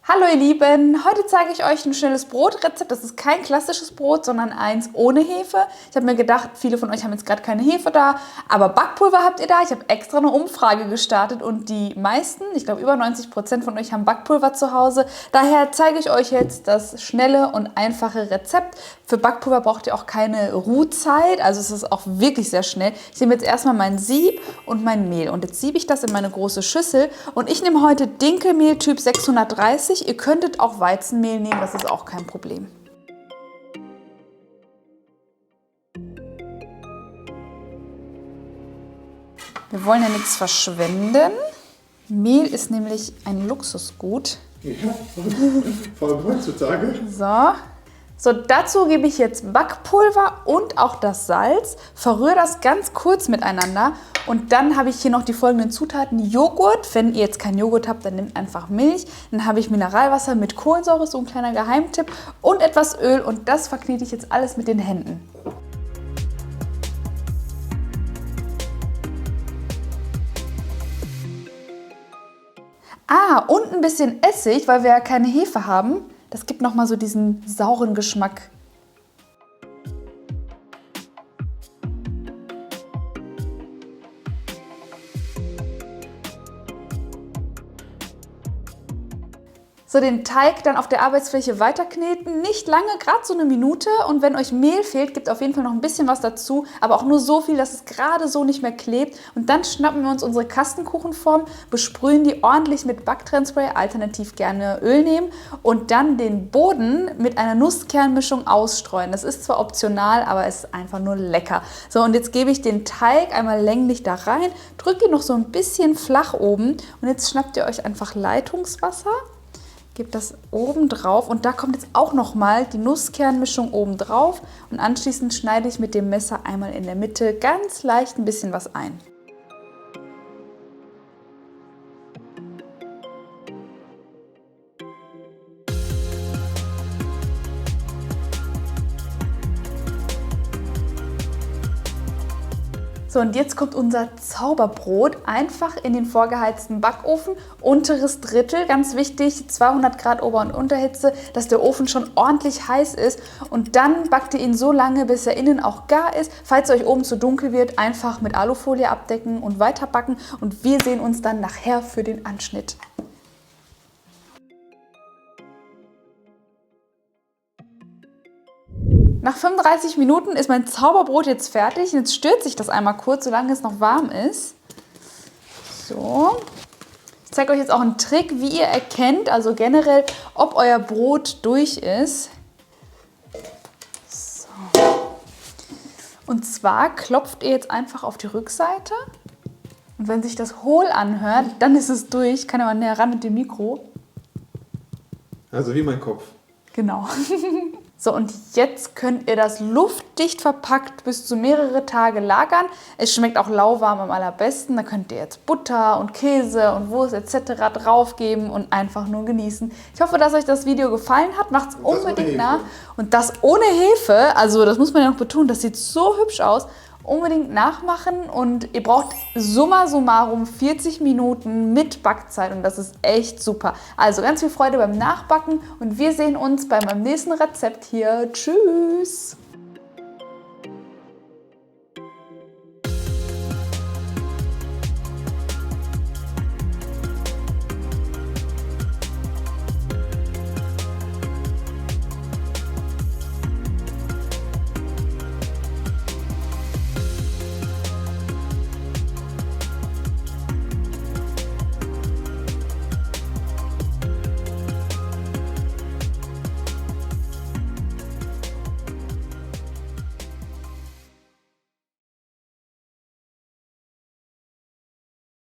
Hallo ihr Lieben, heute zeige ich euch ein schnelles Brotrezept. Das ist kein klassisches Brot, sondern eins ohne Hefe. Ich habe mir gedacht, viele von euch haben jetzt gerade keine Hefe da, aber Backpulver habt ihr da. Ich habe extra eine Umfrage gestartet und die meisten, ich glaube über 90% von euch haben Backpulver zu Hause. Daher zeige ich euch jetzt das schnelle und einfache Rezept. Für Backpulver braucht ihr auch keine Ruhzeit, also es ist auch wirklich sehr schnell. Ich nehme jetzt erstmal mein Sieb und mein Mehl und jetzt siebe ich das in meine große Schüssel und ich nehme heute Dinkelmehl Typ 630. Ihr könntet auch Weizenmehl nehmen, das ist auch kein Problem. Wir wollen ja nichts verschwenden. Mehl ist nämlich ein Luxusgut. Ja, vor allem heutzutage. So, dazu gebe ich jetzt Backpulver und auch das Salz, verrühre das ganz kurz miteinander und dann habe ich hier noch die folgenden Zutaten. Joghurt, wenn ihr jetzt keinen Joghurt habt, dann nehmt einfach Milch. Dann habe ich Mineralwasser mit Kohlensäure, so ein kleiner Geheimtipp und etwas Öl und das verknete ich jetzt alles mit den Händen. Und ein bisschen Essig, weil wir ja keine Hefe haben. Das gibt nochmal so diesen sauren Geschmack. So, den Teig dann auf der Arbeitsfläche weiterkneten, nicht lange, gerade so eine Minute. Und wenn euch Mehl fehlt, gebt auf jeden Fall noch ein bisschen was dazu, aber auch nur so viel, dass es gerade so nicht mehr klebt. Und dann schnappen wir uns unsere Kastenkuchenform, besprühen die ordentlich mit Backtrennspray, alternativ gerne Öl nehmen und dann den Boden mit einer Nusskernmischung ausstreuen. Das ist zwar optional, aber es ist einfach nur lecker. So, und jetzt gebe ich den Teig einmal länglich da rein, drücke ihn noch so ein bisschen flach oben und jetzt schnappt ihr euch einfach Leitungswasser. Gebt das oben drauf und da kommt jetzt auch nochmal die Nusskernmischung oben drauf und anschließend schneide ich mit dem Messer einmal in der Mitte ganz leicht ein bisschen was ein. So, und jetzt kommt unser Zauberbrot einfach in den vorgeheizten Backofen. Unteres Drittel, ganz wichtig, 200 Grad Ober- und Unterhitze, dass der Ofen schon ordentlich heiß ist. Und dann backt ihr ihn so lange, bis er innen auch gar ist. Falls euch oben zu dunkel wird, einfach mit Alufolie abdecken und weiterbacken. Und wir sehen uns dann nachher für den Anschnitt. Nach 35 Minuten ist mein Zauberbrot jetzt fertig. Jetzt stürze ich das einmal kurz, solange es noch warm ist. So. Ich zeige euch jetzt auch einen Trick, wie ihr erkennt, also generell, ob euer Brot durch ist. So. Und zwar klopft ihr jetzt einfach auf die Rückseite. Und wenn sich das hohl anhört, dann ist es durch. Ich kann ja mal näher ran mit dem Mikro. Also wie mein Kopf. Genau. So, und jetzt könnt ihr das luftdicht verpackt bis zu mehrere Tage lagern. Es schmeckt auch lauwarm am allerbesten. Da könnt ihr jetzt Butter und Käse und Wurst etc. draufgeben und einfach nur genießen. Ich hoffe, dass euch das Video gefallen hat. Macht es unbedingt nach. Und das ohne Hefe, also das muss man ja noch betonen, das sieht so hübsch aus. Unbedingt nachmachen und ihr braucht summa summarum 40 Minuten mit Backzeit und das ist echt super. Also ganz viel Freude beim Nachbacken und wir sehen uns bei meinem nächsten Rezept hier. Tschüss!